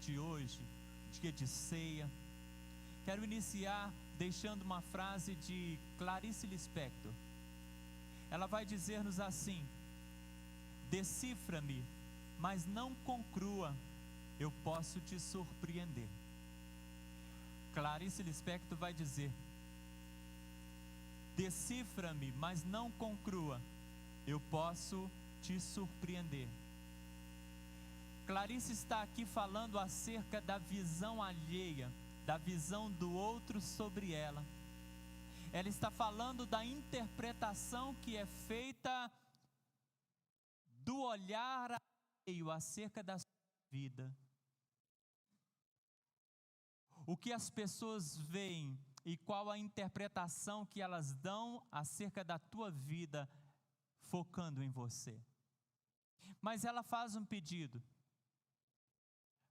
de hoje, dia de ceia, quero iniciar deixando uma frase de Clarice Lispector. Ela vai dizer-nos assim: decifra-me, mas não conclua, eu posso te surpreender. Clarice Lispector vai dizer: decifra-me, mas não conclua, eu posso te surpreender. Clarice está aqui falando acerca da visão alheia, da visão do outro sobre ela. Ela está falando da interpretação que é feita do olhar alheio acerca da sua vida. O que as pessoas veem e qual a interpretação que elas dão acerca da tua vida, focando em você. Mas ela faz um pedido: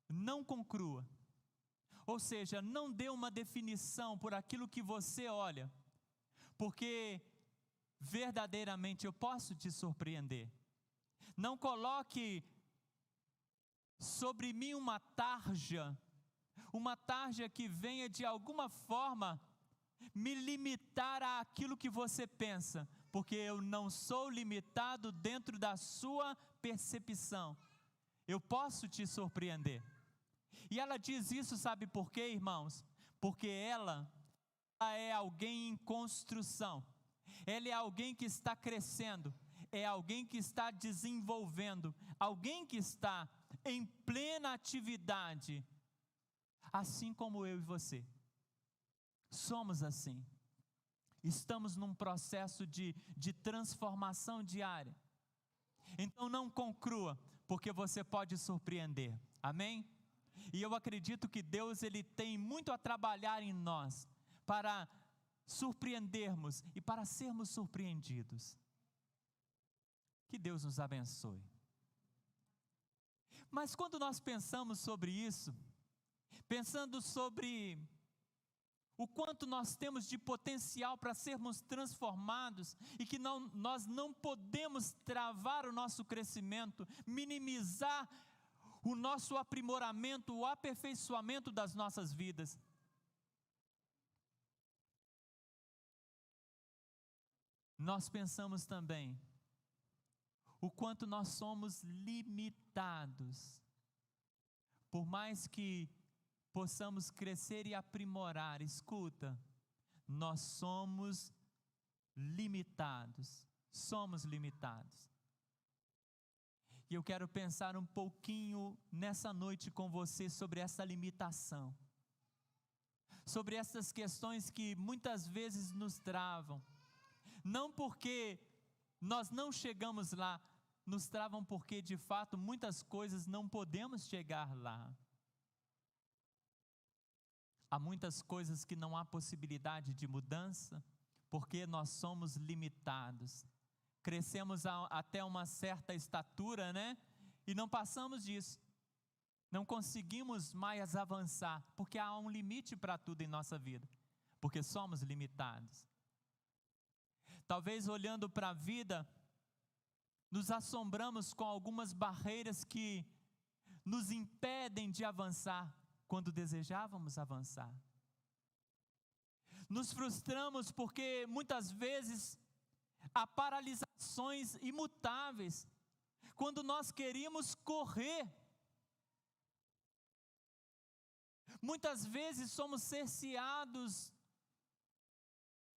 não conclua, ou seja, não dê uma definição por aquilo que você olha, porque verdadeiramente eu posso te surpreender. Não coloque sobre mim uma tarja que venha de alguma forma me limitar àquilo que você pensa, porque eu não sou limitado dentro da sua percepção. Eu posso te surpreender. E ela diz isso, sabe por quê, irmãos? Porque ela é alguém em construção, ela é alguém que está crescendo, é alguém que está desenvolvendo, alguém que está em plena atividade, assim como eu e você. Somos assim, estamos num processo de transformação diária. Então não conclua, porque você pode surpreender, amém? E eu acredito que Deus, Ele tem muito a trabalhar em nós, para surpreendermos e para sermos surpreendidos. Que Deus nos abençoe. Mas quando nós pensamos sobre isso, pensando sobre o quanto nós temos de potencial para sermos transformados, e que nós não podemos travar o nosso crescimento, minimizar o nosso aprimoramento, o aperfeiçoamento das nossas vidas. Nós pensamos também o quanto nós somos limitados. Por mais que possamos crescer e aprimorar, escuta, nós somos limitados. Somos limitados. E eu quero pensar um pouquinho nessa noite com você sobre essa limitação, sobre essas questões que muitas vezes nos travam, não porque nós não chegamos lá, nos travam porque de fato muitas coisas não podemos chegar lá. Há muitas coisas que não há possibilidade de mudança, porque nós somos limitados. Crescemos até uma certa estatura, né? E não passamos disso. Não conseguimos mais avançar, porque há um limite para tudo em nossa vida, porque somos limitados. Talvez olhando para a vida, nos assombramos com algumas barreiras que nos impedem de avançar quando desejávamos avançar. Nos frustramos porque muitas vezes há paralisações imutáveis quando nós queríamos correr. Muitas vezes somos cerceados,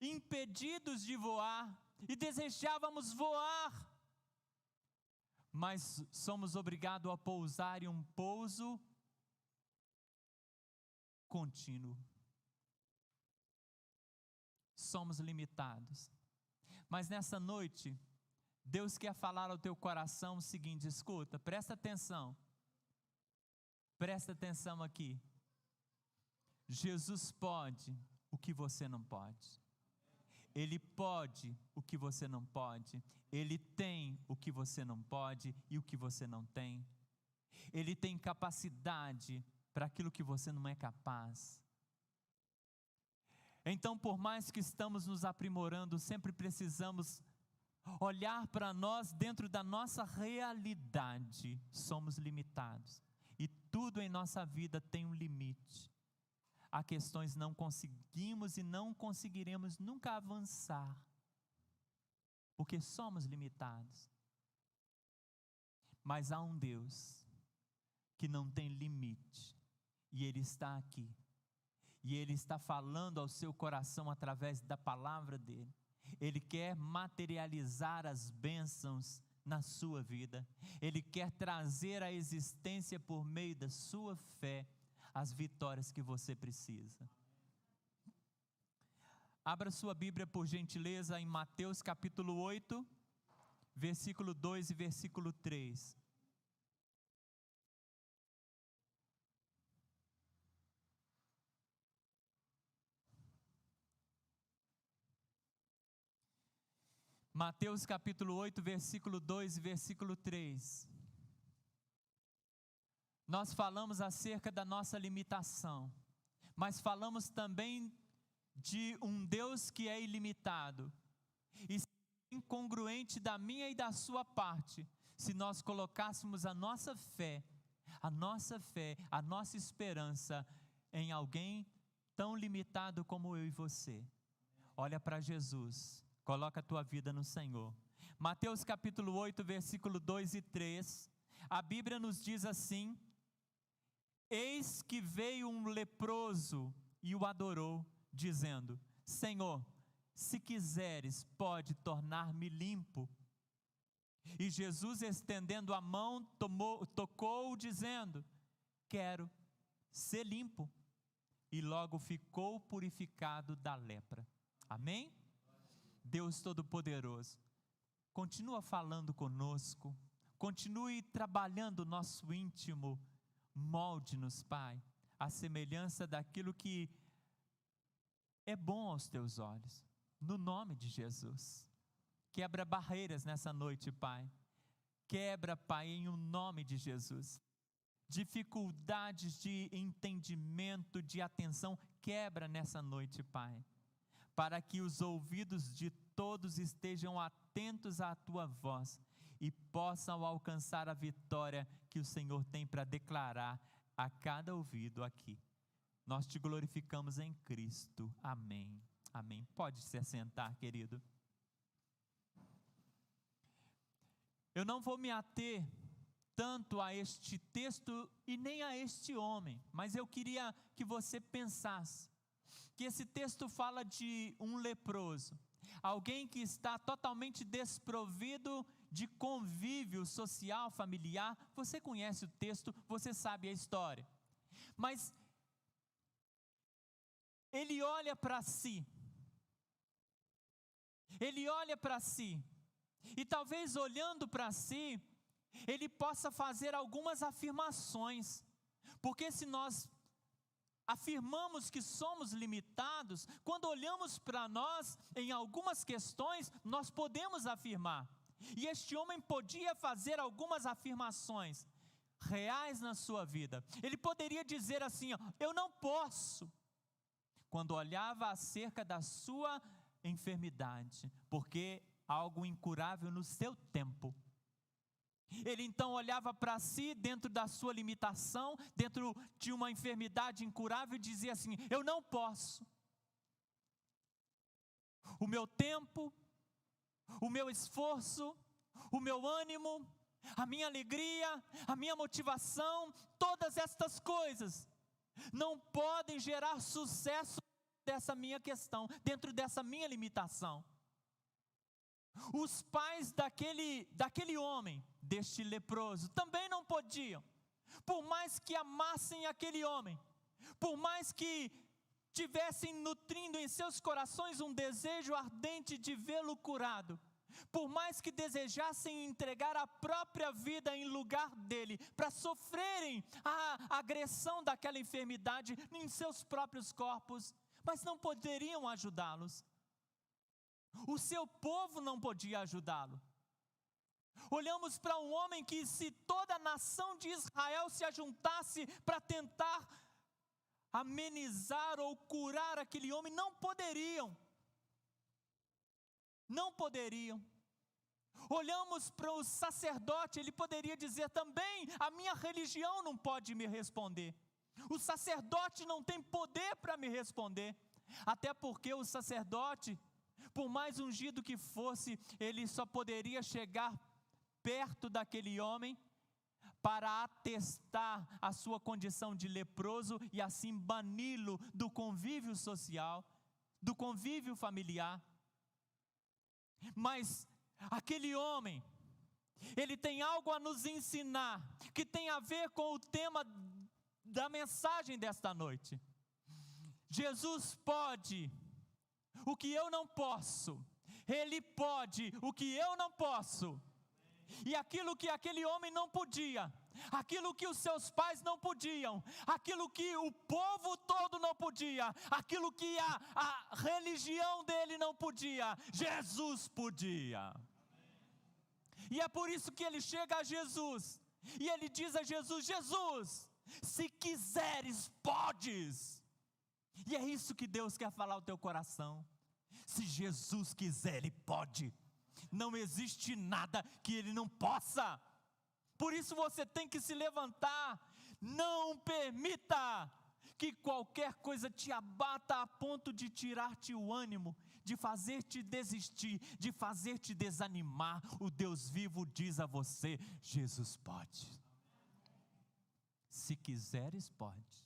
impedidos de voar, e desejávamos voar, mas somos obrigados a pousar em um pouso contínuo. Somos limitados. Mas nessa noite, Deus quer falar ao teu coração o seguinte: escuta, presta atenção aqui. Jesus pode o que você não pode. Ele pode o que você não pode. Ele tem o que você não pode e o que você não tem. Ele tem capacidade para aquilo que você não é capaz. Então, por mais que estamos nos aprimorando, sempre precisamos olhar para nós dentro da nossa realidade. Somos limitados. E tudo em nossa vida tem um limite. Há questões não conseguimos e não conseguiremos nunca avançar, porque somos limitados. Mas há um Deus que não tem limite, e Ele está aqui, e Ele está falando ao seu coração através da palavra dEle. Ele quer materializar as bênçãos na sua vida, Ele quer trazer à existência por meio da sua fé, as vitórias que você precisa. Abra sua Bíblia por gentileza em Mateus capítulo 8, versículo 2 e versículo 3. Mateus capítulo 8, versículo 2 e versículo 3. Nós falamos acerca da nossa limitação, mas falamos também de um Deus que é ilimitado, e incongruente da minha e da sua parte, se nós colocássemos a nossa fé, a nossa esperança em alguém tão limitado como eu e você. Olha para Jesus, coloca a tua vida no Senhor. Mateus capítulo 8, versículo 2 e 3, a Bíblia nos diz assim: eis que veio um leproso e o adorou, dizendo: Senhor, se quiseres, pode tornar-me limpo. E Jesus, estendendo a mão, tocou-o, dizendo: quero ser limpo. E logo ficou purificado da lepra. Amém? Deus Todo-Poderoso, continua falando conosco, continue trabalhando o nosso íntimo, molde-nos, Pai, à semelhança daquilo que é bom aos teus olhos, no nome de Jesus. Quebra barreiras nessa noite, Pai. Quebra, Pai, em o nome de Jesus. Dificuldades de entendimento, de atenção, quebra nessa noite, Pai. Para que os ouvidos de todos estejam atentos à Tua voz e possam alcançar a vitória que o Senhor tem para declarar a cada ouvido aqui. Nós te glorificamos em Cristo. Amém. Amém. Pode se assentar, querido. Eu não vou me ater tanto a este texto e nem a este homem, mas eu queria que você pensasse que esse texto fala de um leproso, alguém que está totalmente desprovido de convívio social, familiar. Você conhece o texto, você sabe a história, mas ele olha para si, e talvez olhando para si, ele possa fazer algumas afirmações, porque se nós afirmamos que somos limitados, quando olhamos para nós em algumas questões, nós podemos afirmar, e este homem podia fazer algumas afirmações reais na sua vida. Ele poderia dizer assim: eu não posso, quando olhava acerca da sua enfermidade, porque algo incurável no seu tempo. Ele então olhava para si dentro da sua limitação, dentro de uma enfermidade incurável, e dizia assim: eu não posso. O meu tempo, o meu esforço, o meu ânimo, a minha alegria, a minha motivação, todas estas coisas não podem gerar sucesso dessa minha questão, dentro dessa minha limitação. Os pais daquele homem, deste leproso, também não podiam, por mais que amassem aquele homem, por mais que tivessem nutrindo em seus corações um desejo ardente de vê-lo curado, por mais que desejassem entregar a própria vida em lugar dele, para sofrerem a agressão daquela enfermidade em seus próprios corpos, mas não poderiam ajudá-los. O seu povo não podia ajudá-lo. Olhamos para um homem que, se toda a nação de Israel se ajuntasse para tentar amenizar ou curar aquele homem, não poderiam. Olhamos para o sacerdote, ele poderia dizer também: a minha religião não pode me responder. O sacerdote não tem poder para me responder. Até porque o sacerdote, por mais ungido que fosse, ele só poderia chegar perto daquele homem para atestar a sua condição de leproso e assim bani-lo do convívio social, do convívio familiar. Mas aquele homem, ele tem algo a nos ensinar, que tem a ver com o tema da mensagem desta noite. Jesus pode o que eu não posso, Ele pode o que eu não posso, e aquilo que aquele homem não podia, aquilo que os seus pais não podiam, aquilo que o povo todo não podia, aquilo que a religião dele não podia, Jesus podia. E é por isso que ele chega a Jesus, e ele diz a Jesus: Jesus, se quiseres, podes. E é isso que Deus quer falar ao teu coração. Se Jesus quiser, Ele pode. Não existe nada que Ele não possa. Por isso você tem que se levantar. Não permita que qualquer coisa te abata a ponto de tirar-te o ânimo, de fazer-te desistir, de fazer-te desanimar. O Deus vivo diz a você: Jesus pode. Se quiseres, pode.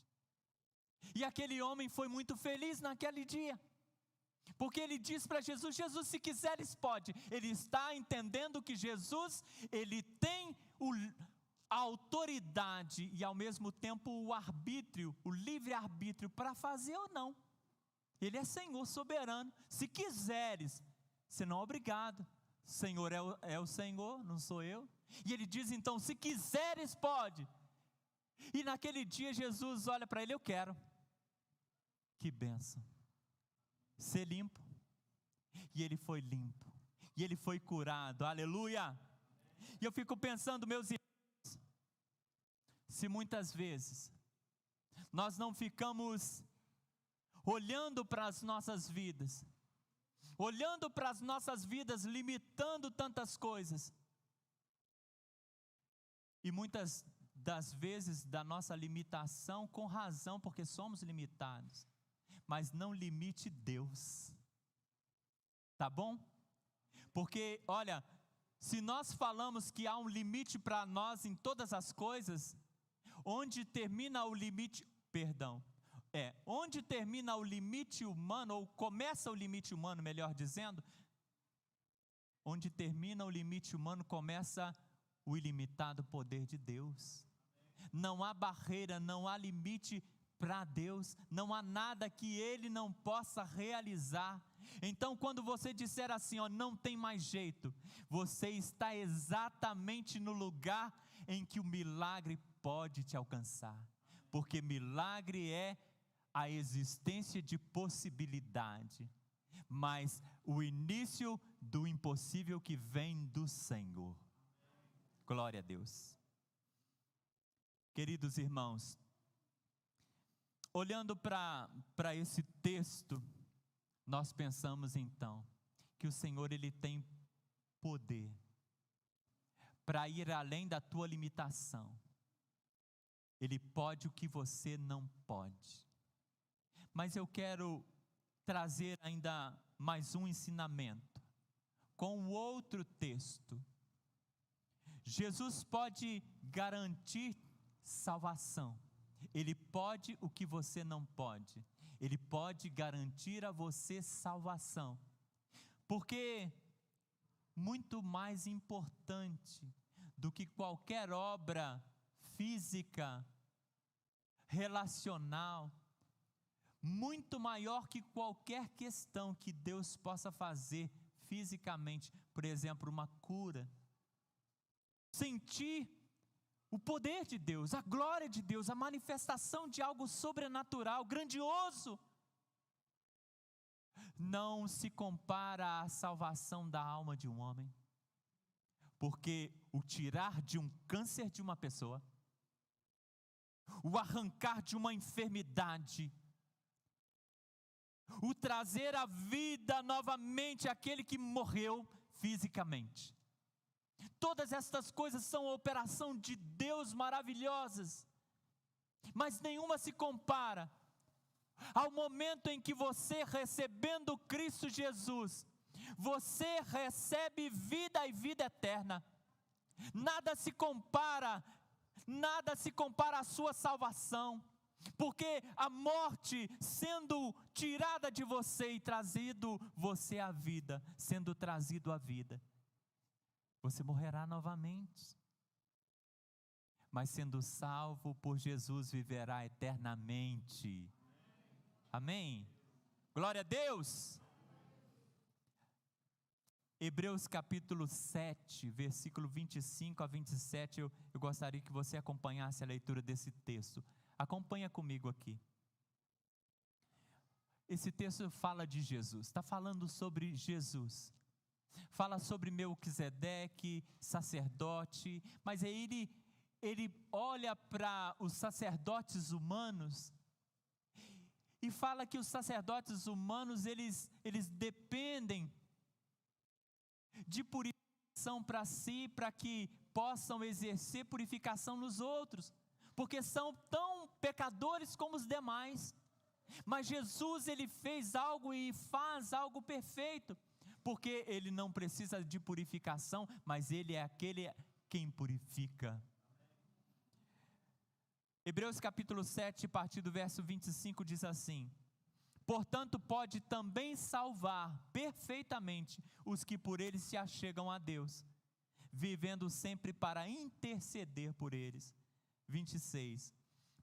E aquele homem foi muito feliz naquele dia, porque ele diz para Jesus: Jesus, se quiseres, pode. Ele está entendendo que Jesus, ele tem a autoridade e ao mesmo tempo o arbítrio, o livre-arbítrio para fazer ou não. Ele é Senhor soberano. Se quiseres, senão obrigado. Senhor é o Senhor, não sou eu. E ele diz então: se quiseres, pode. E naquele dia Jesus olha para ele: eu quero. Que bênção, ser limpo. E ele foi limpo, e ele foi curado, aleluia. E eu fico pensando, meus irmãos, se muitas vezes nós não ficamos olhando para as nossas vidas, limitando tantas coisas, e muitas das vezes da nossa limitação com razão, porque somos limitados. Mas não limite Deus, tá bom? Porque, olha, se nós falamos que há um limite para nós em todas as coisas, onde termina o limite humano, ou começa o limite humano, melhor dizendo, onde termina o limite humano, começa o ilimitado poder de Deus. Não há barreira, não há limite para Deus, não há nada que Ele não possa realizar. Então quando você disser assim, não tem mais jeito, você está exatamente no lugar em que o milagre pode te alcançar, porque milagre é a existência de possibilidade, mas o início do impossível que vem do Senhor. Glória a Deus. Queridos irmãos, olhando para esse texto, nós pensamos então que o Senhor, Ele tem poder para ir além da tua limitação. Ele pode o que você não pode. Mas eu quero trazer ainda mais um ensinamento com o outro texto. Jesus pode garantir salvação. Ele pode o que você não pode. Ele pode garantir a você salvação. Porque muito mais importante do que qualquer obra física, relacional, muito maior que qualquer questão que Deus possa fazer fisicamente, por exemplo, uma cura, sentir o poder de Deus, a glória de Deus, a manifestação de algo sobrenatural, grandioso, não se compara à salvação da alma de um homem. Porque o tirar de um câncer de uma pessoa, o arrancar de uma enfermidade, o trazer à vida novamente aquele que morreu fisicamente, Todas estas coisas são operação de Deus maravilhosas, mas nenhuma se compara ao momento em que você, recebendo Cristo Jesus, você recebe vida e vida eterna. Nada se compara à sua salvação, porque a morte sendo tirada de você e trazido você à vida, sendo trazido à vida, você morrerá novamente, mas sendo salvo por Jesus, viverá eternamente. Amém? Glória a Deus! Hebreus capítulo 7, versículo 25 a 27, eu gostaria que você acompanhasse a leitura desse texto. Acompanha comigo aqui. Esse texto fala de Jesus, está falando sobre Jesus. Fala sobre Melquisedeque, sacerdote, mas aí ele olha para os sacerdotes humanos e fala que os sacerdotes humanos, eles dependem de purificação para si, para que possam exercer purificação nos outros, porque são tão pecadores como os demais. Mas Jesus, ele fez algo e faz algo perfeito, porque ele não precisa de purificação, mas ele é aquele quem purifica. Hebreus capítulo 7, a partir do verso 25 diz assim: portanto pode também salvar perfeitamente os que por ele se achegam a Deus, vivendo sempre para interceder por eles. 26,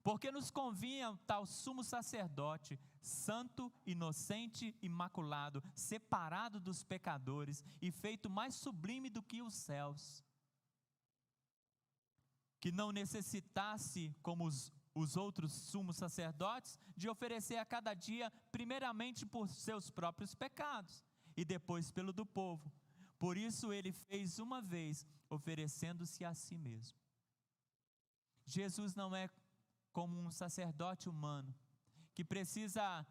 porque nos convinha tal sumo sacerdote, santo, inocente, imaculado, separado dos pecadores e feito mais sublime do que os céus, que não necessitasse, como os outros sumos sacerdotes, de oferecer a cada dia, primeiramente por seus próprios pecados, e depois pelo do povo. Por isso ele fez uma vez, oferecendo-se a si mesmo. Jesus não é como um sacerdote humano, que precisa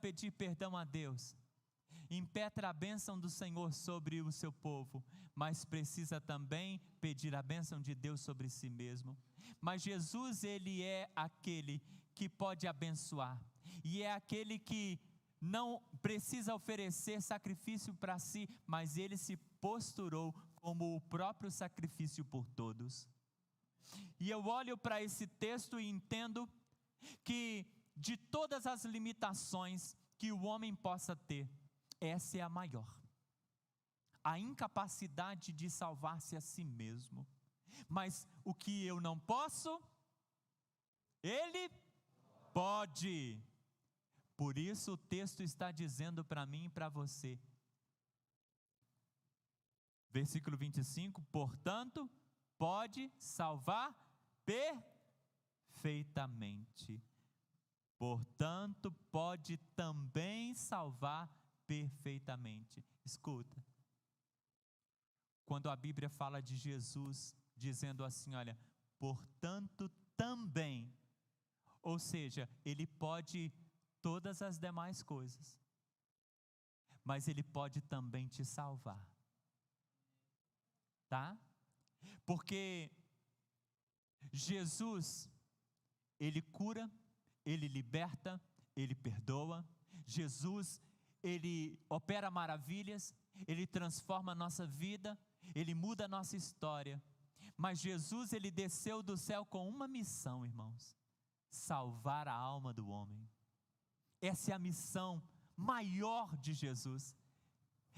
pedir perdão a Deus, impetra a bênção do Senhor sobre o seu povo, mas precisa também pedir a bênção de Deus sobre si mesmo. Mas Jesus, ele é aquele que pode abençoar, e é aquele que não precisa oferecer sacrifício para si, mas ele se posturou como o próprio sacrifício por todos. E eu olho para esse texto e entendo que de todas as limitações que o homem possa ter, essa é a maior: a incapacidade de salvar-se a si mesmo. Mas o que eu não posso, ele pode. Por isso o texto está dizendo para mim e para você, versículo 25, portanto, pode salvar perfeitamente. Portanto, pode também salvar perfeitamente. Escuta, quando a Bíblia fala de Jesus, dizendo assim, olha, portanto também, ou seja, ele pode todas as demais coisas, mas ele pode também te salvar, tá? Porque Jesus, ele cura, ele liberta, ele perdoa. Jesus, ele opera maravilhas, ele transforma a nossa vida, ele muda a nossa história. Mas Jesus, ele desceu do céu com uma missão, irmãos: salvar a alma do homem. Essa é a missão maior de Jesus,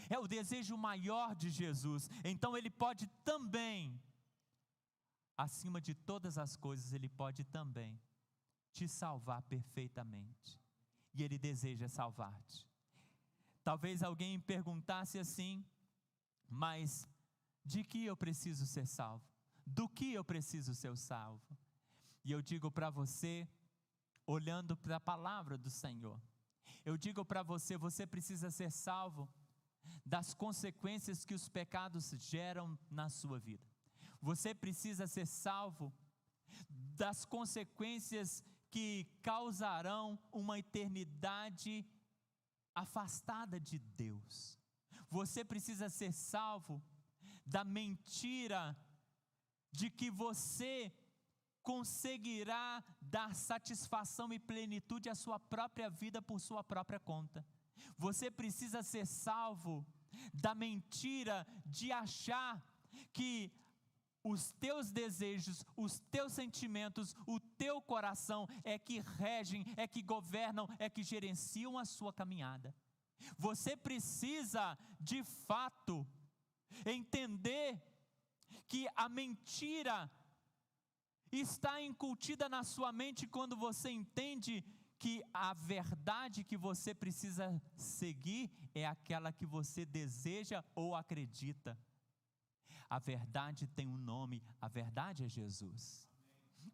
é o desejo maior de Jesus. Então ele pode também, acima de todas as coisas, ele pode também te salvar perfeitamente, e ele deseja salvar-te. Talvez alguém perguntasse assim: mas de que eu preciso ser salvo? Do que eu preciso ser salvo? E eu digo para você, olhando para a palavra do Senhor, eu digo para você, você precisa ser salvo das consequências que os pecados geram na sua vida. Você precisa ser salvo das consequências que causarão uma eternidade afastada de Deus. Você precisa ser salvo da mentira de que você conseguirá dar satisfação e plenitude à sua própria vida por sua própria conta. Você precisa ser salvo da mentira de achar que os teus desejos, os teus sentimentos, o teu coração é que regem, é que governam, é que gerenciam a sua caminhada. Você precisa, de fato, entender que a mentira está incutida na sua mente quando você entende que a verdade que você precisa seguir é aquela que você deseja ou acredita. A verdade tem um nome, a verdade é Jesus.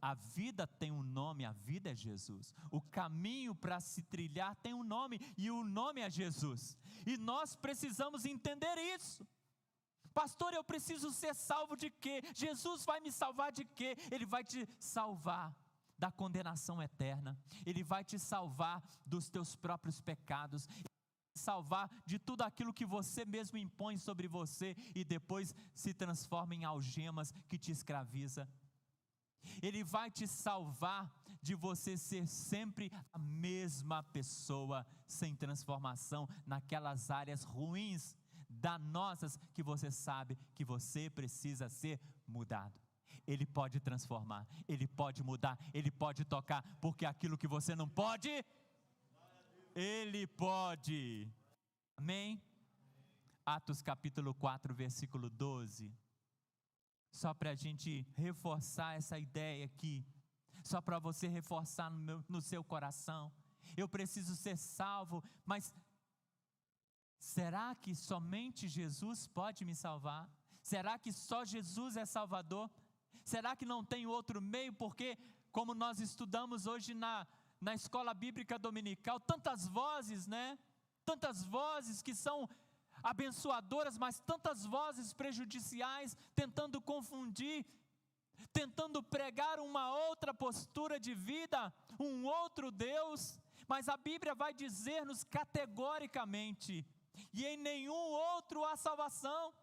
A vida tem um nome, a vida é Jesus. O caminho para se trilhar tem um nome, e o nome é Jesus. E nós precisamos entender isso. Pastor, eu preciso ser salvo de quê? Jesus vai me salvar de quê? Ele vai te salvar da condenação eterna. Ele vai te salvar dos teus próprios pecados. Ele vai te salvar de tudo aquilo que você mesmo impõe sobre você e depois se transforma em algemas que te escraviza. Ele vai te salvar de você ser sempre a mesma pessoa, sem transformação naquelas áreas ruins, danosas, que você sabe que você precisa ser mudado. Ele pode transformar, Ele pode mudar, Ele pode tocar, porque aquilo que você não pode, Ele pode. Amém? Atos capítulo 4, versículo 12. Só para a gente reforçar essa ideia aqui, só para você reforçar no seu coração. Eu preciso ser salvo, mas será que somente Jesus pode me salvar? Será que só Jesus é Salvador? Será que não tem outro meio? Porque, como nós estudamos hoje na escola bíblica dominical, tantas vozes, né? Tantas vozes que são abençoadoras, mas tantas vozes prejudiciais, tentando confundir, tentando pregar uma outra postura de vida, um outro Deus. Mas a Bíblia vai dizer-nos categoricamente: e em nenhum outro há salvação,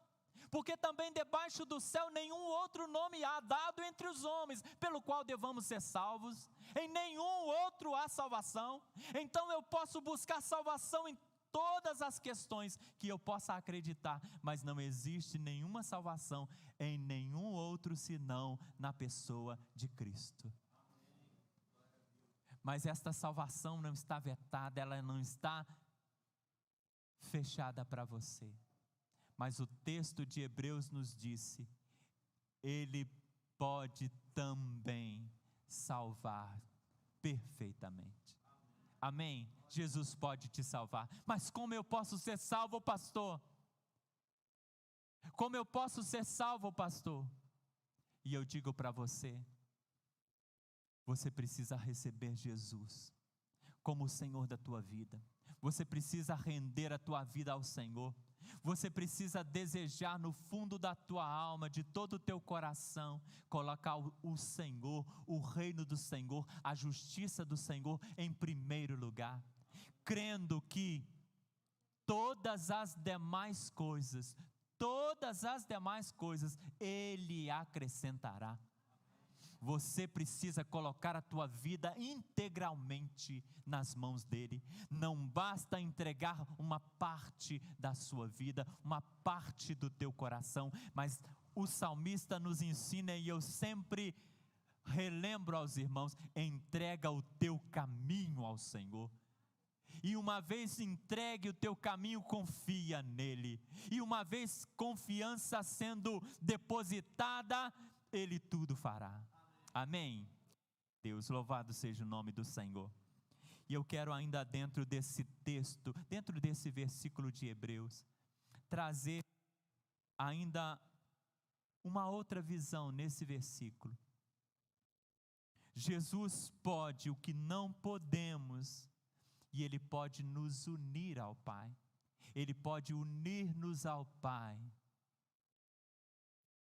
porque também debaixo do céu nenhum outro nome há dado entre os homens, pelo qual devamos ser salvos. Em nenhum outro há salvação. Então eu posso buscar salvação em todas as questões que eu possa acreditar, mas não existe nenhuma salvação em nenhum outro senão na pessoa de Cristo. Mas esta salvação não está vetada, ela não está fechada para você. Mas o texto de Hebreus nos disse: Ele pode também salvar perfeitamente. Amém? Jesus pode te salvar. Mas como eu posso ser salvo, pastor? Como eu posso ser salvo, pastor? E eu digo para você: você precisa receber Jesus como o Senhor da tua vida. Você precisa render a tua vida ao Senhor. Você precisa desejar no fundo da tua alma, de todo o teu coração, colocar o Senhor, o reino do Senhor, a justiça do Senhor em primeiro lugar, crendo que todas as demais coisas Ele acrescentará. Você precisa colocar a tua vida integralmente nas mãos dEle. Não basta entregar uma parte da sua vida, uma parte do teu coração, mas o salmista nos ensina, e eu sempre relembro aos irmãos: entrega o teu caminho ao Senhor. E uma vez entregue o teu caminho, confia nele. E uma vez confiança sendo depositada, Ele tudo fará. Amém? Deus, louvado seja o nome do Senhor. E eu quero ainda dentro desse texto, dentro desse versículo de Hebreus, trazer ainda uma outra visão nesse versículo. Jesus pode o que não podemos, e Ele pode nos unir ao Pai. Ele pode unir-nos ao Pai.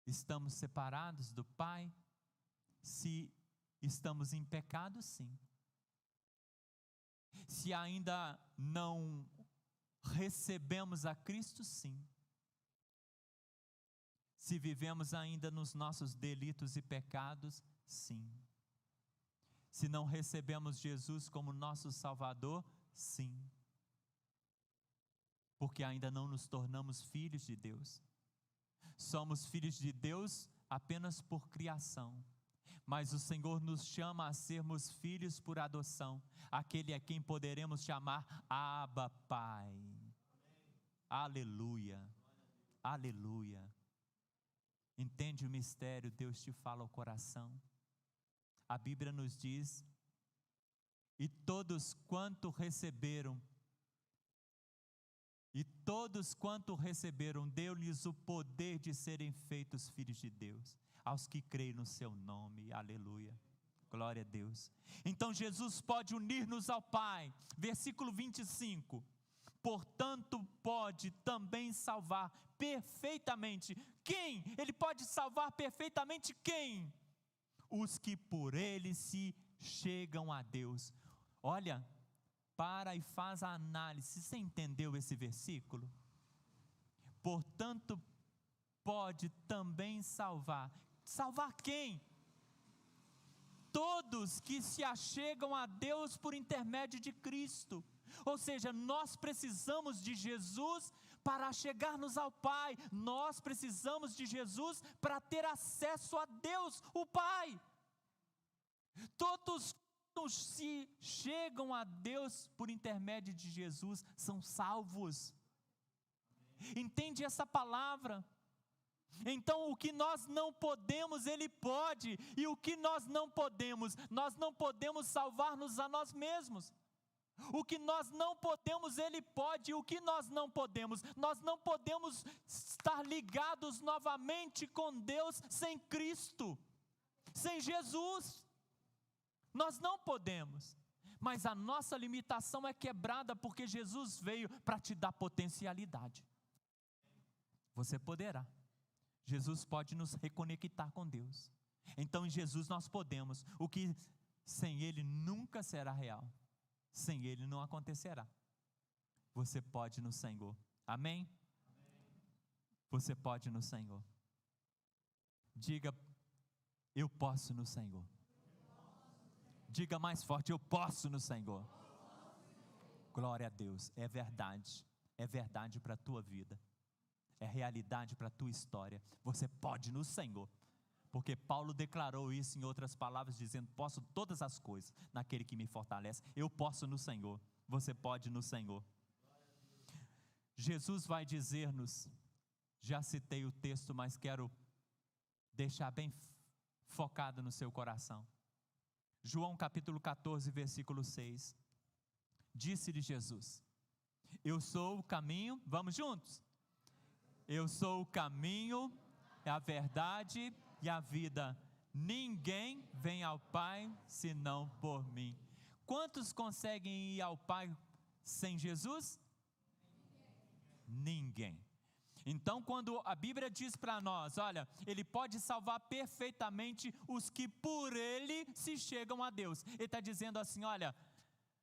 Estamos separados do Pai? Se estamos em pecado, sim. Se ainda não recebemos a Cristo, sim. Se vivemos ainda nos nossos delitos e pecados, sim. Se não recebemos Jesus como nosso Salvador, sim. Porque ainda não nos tornamos filhos de Deus. Somos filhos de Deus apenas por criação. Mas o Senhor nos chama a sermos filhos por adoção. Aquele a quem poderemos chamar Abba, Pai. Aleluia. Aleluia. Entende o mistério? Deus te fala ao coração. A Bíblia nos diz: e todos quanto receberam, deu-lhes o poder de serem feitos filhos de Deus, aos que creem no seu nome. Aleluia. Glória a Deus. Então Jesus pode unir-nos ao Pai. Versículo 25. Portanto, pode também salvar perfeitamente. Quem? Ele pode salvar perfeitamente quem? Os que por Ele se chegam a Deus. Olha, para e faz a análise. Você entendeu esse versículo? Portanto, pode também salvar. Salvar quem? Todos que se achegam a Deus por intermédio de Cristo. Ou seja, nós precisamos de Jesus para chegar-nos ao Pai. Nós precisamos de Jesus para ter acesso a Deus, o Pai. Todos que se chegam a Deus por intermédio de Jesus são salvos. Entende essa palavra? Então o que nós não podemos, Ele pode. E o que nós não podemos salvar-nos a nós mesmos. O que nós não podemos, Ele pode. O que nós não podemos estar ligados novamente com Deus sem Cristo, sem Jesus. Nós não podemos. Mas a nossa limitação é quebrada porque Jesus veio para te dar potencialidade. Você poderá. Jesus pode nos reconectar com Deus. Então em Jesus nós podemos. O que sem Ele nunca será real. Sem Ele não acontecerá. Você pode no Senhor. Amém? Você pode no Senhor. Diga: eu posso no Senhor. Diga mais forte: eu posso no Senhor. Glória a Deus. É verdade. É verdade para a tua vida. É realidade para a tua história. Você pode no Senhor. Porque Paulo declarou isso em outras palavras, dizendo: posso todas as coisas naquele que me fortalece. Eu posso no Senhor. Você pode no Senhor. Jesus vai dizer-nos, já citei o texto, mas quero deixar bem focado no seu coração. João capítulo 14, versículo 6. Disse-lhe Jesus: eu sou o caminho. Vamos juntos? Eu sou o caminho, a verdade e a vida. Ninguém vem ao Pai senão por mim. Quantos conseguem ir ao Pai sem Jesus? Ninguém. Então quando a Bíblia diz para nós, olha, Ele pode salvar perfeitamente os que por Ele se chegam a Deus. Ele está dizendo assim, olha,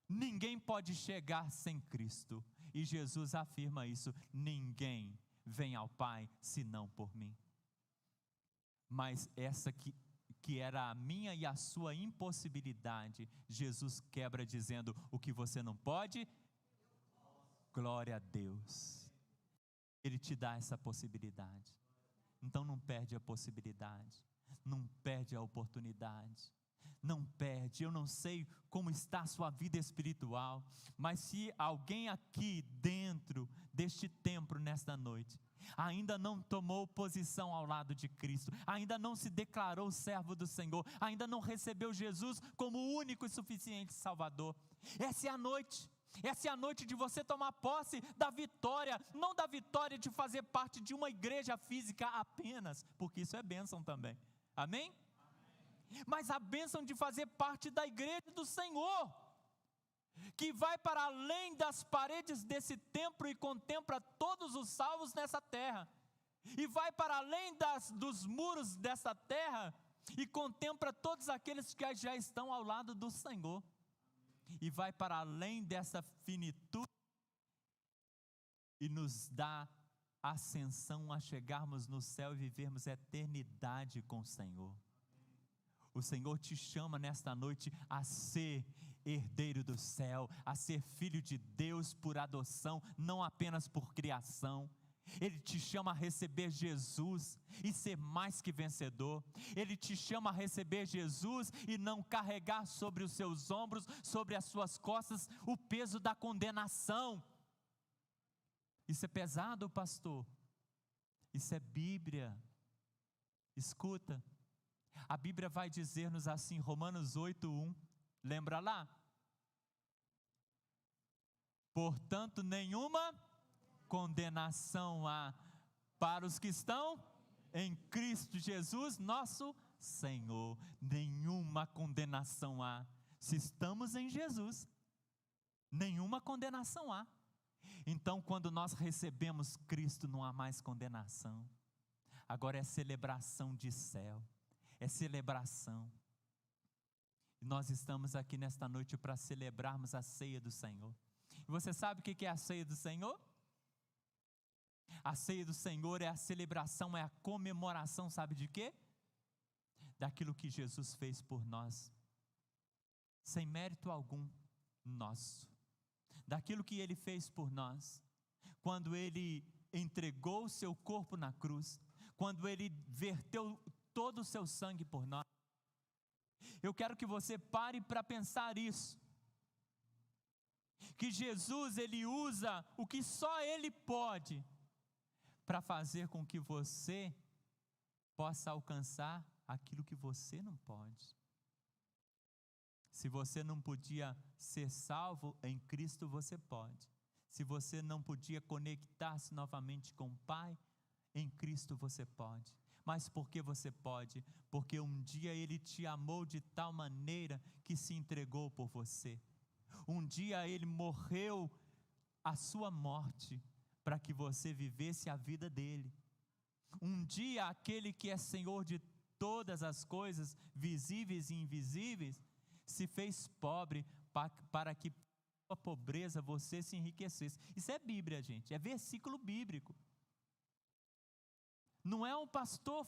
ninguém pode chegar sem Cristo. E Jesus afirma isso: ninguém vem ao Pai senão por mim. Mas essa que era a minha e a sua impossibilidade, Jesus quebra dizendo: o que você não pode, glória a Deus, Ele te dá essa possibilidade. Então não perde a possibilidade, não perde a oportunidade, não perde. Eu não sei como está a sua vida espiritual, mas se alguém aqui dentro deste templo nesta noite ainda não tomou posição ao lado de Cristo, ainda não se declarou servo do Senhor, ainda não recebeu Jesus como o único e suficiente Salvador, essa é a noite. Essa é a noite de você tomar posse da vitória, não da vitória de fazer parte de uma igreja física apenas, porque isso é bênção também, amém? Mas a bênção de fazer parte da igreja do Senhor, que vai para além das paredes desse templo e contempla todos os salvos nessa terra, e vai para além dos muros dessa terra e contempla todos aqueles que já estão ao lado do Senhor, e vai para além dessa finitude e nos dá ascensão, a chegarmos no céu e vivermos a eternidade com o Senhor. O Senhor te chama nesta noite a ser herdeiro do céu, a ser filho de Deus por adoção, não apenas por criação. Ele te chama a receber Jesus e ser mais que vencedor. Ele te chama a receber Jesus e não carregar sobre os seus ombros, sobre as suas costas, o peso da condenação. Isso é pesado, pastor. Isso é Bíblia. Escuta, a Bíblia vai dizer-nos assim, Romanos 8:1, lembra lá? Portanto, nenhuma condenação há para os que estão em Cristo Jesus, nosso Senhor. Nenhuma condenação há. Se estamos em Jesus, nenhuma condenação há. Então, quando nós recebemos Cristo, não há mais condenação. Agora é celebração de céu, é celebração. E nós estamos aqui nesta noite para celebrarmos a ceia do Senhor. E você sabe o que é a ceia do Senhor? A ceia do Senhor é a celebração, é a comemoração, sabe de quê? Daquilo que Jesus fez por nós, sem mérito algum nosso. Daquilo que Ele fez por nós, quando Ele entregou o seu corpo na cruz, quando Ele verteu todo o seu sangue por nós. Eu quero que você pare para pensar isso, que Jesus, Ele usa o que só Ele pode, para fazer com que você possa alcançar aquilo que você não pode. Se você não podia ser salvo, em Cristo você pode. Se você não podia conectar-se novamente com o Pai, em Cristo você pode. Mas por que você pode? Porque um dia Ele te amou de tal maneira que se entregou por você. Um dia Ele morreu a sua morte, para que você vivesse a vida dele. Um dia aquele que é Senhor de todas as coisas, visíveis e invisíveis, se fez pobre para que a pobreza você se enriquecesse. Isso é Bíblia, gente, é versículo bíblico. Não é um pastor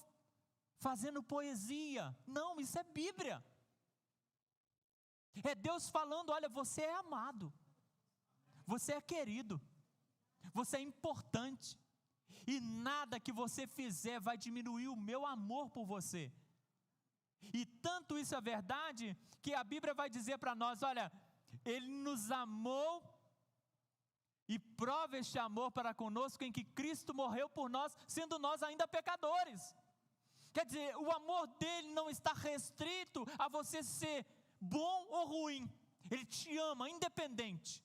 fazendo poesia, não, isso é Bíblia. É Deus falando, olha, você é amado, você é querido, você é importante, e nada que você fizer vai diminuir o meu amor por você. E tanto isso é verdade, que a Bíblia vai dizer para nós, olha, Ele nos amou, e prova este amor para conosco, em que Cristo morreu por nós, sendo nós ainda pecadores. Quer dizer, o amor dele não está restrito a você ser bom ou ruim, Ele te ama, independente.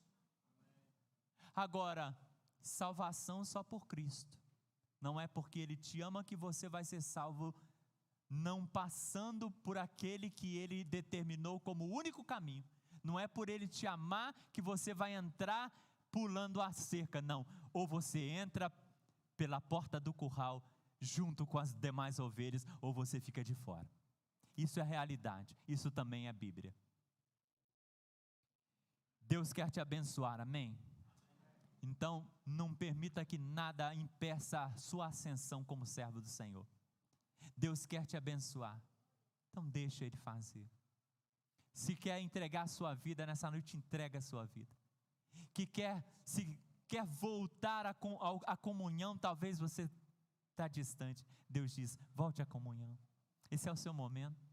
Agora, salvação só por Cristo, não é porque Ele te ama que você vai ser salvo, não passando por aquele que Ele determinou como o único caminho. Não é por Ele te amar que você vai entrar pulando a cerca, não. Ou você entra pela porta do curral, junto com as demais ovelhas, ou você fica de fora. Isso é realidade, isso também é Bíblia. Deus quer te abençoar, amém? Então, não permita que nada impeça a sua ascensão como servo do Senhor. Deus quer te abençoar, então deixa Ele fazer. Se quer entregar a sua vida nessa noite, entrega a sua vida. Se quer voltar à comunhão, talvez você está distante. Deus diz, volte à comunhão. Esse é o seu momento.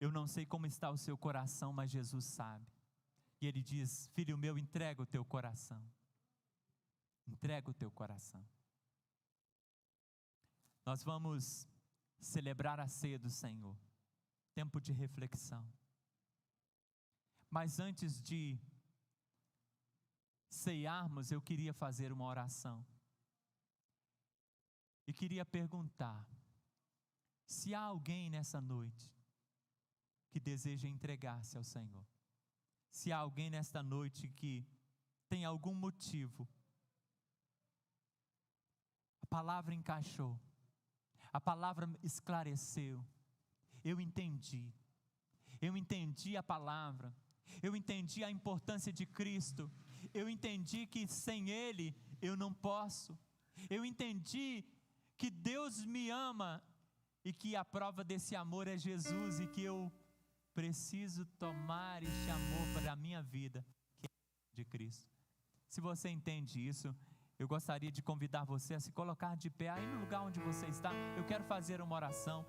Eu não sei como está o seu coração, mas Jesus sabe. E Ele diz, filho meu, entrega o teu coração. Entrega o teu coração. Nós vamos celebrar a ceia do Senhor. Tempo de reflexão. Mas antes de ceiarmos, eu queria fazer uma oração. E queria perguntar, se há alguém nessa noite que deseja entregar-se ao Senhor. Se há alguém nesta noite que tem algum motivo, a palavra encaixou, a palavra esclareceu, eu entendi a palavra, eu entendi a importância de Cristo, Eu entendi que sem Ele eu não posso. Eu entendi que Deus me ama e que a prova desse amor é Jesus e que eu preciso tomar este amor para a minha vida, que é de Cristo. Se você entende isso, eu gostaria de convidar você a se colocar de pé aí no lugar onde você está. Eu quero fazer uma oração.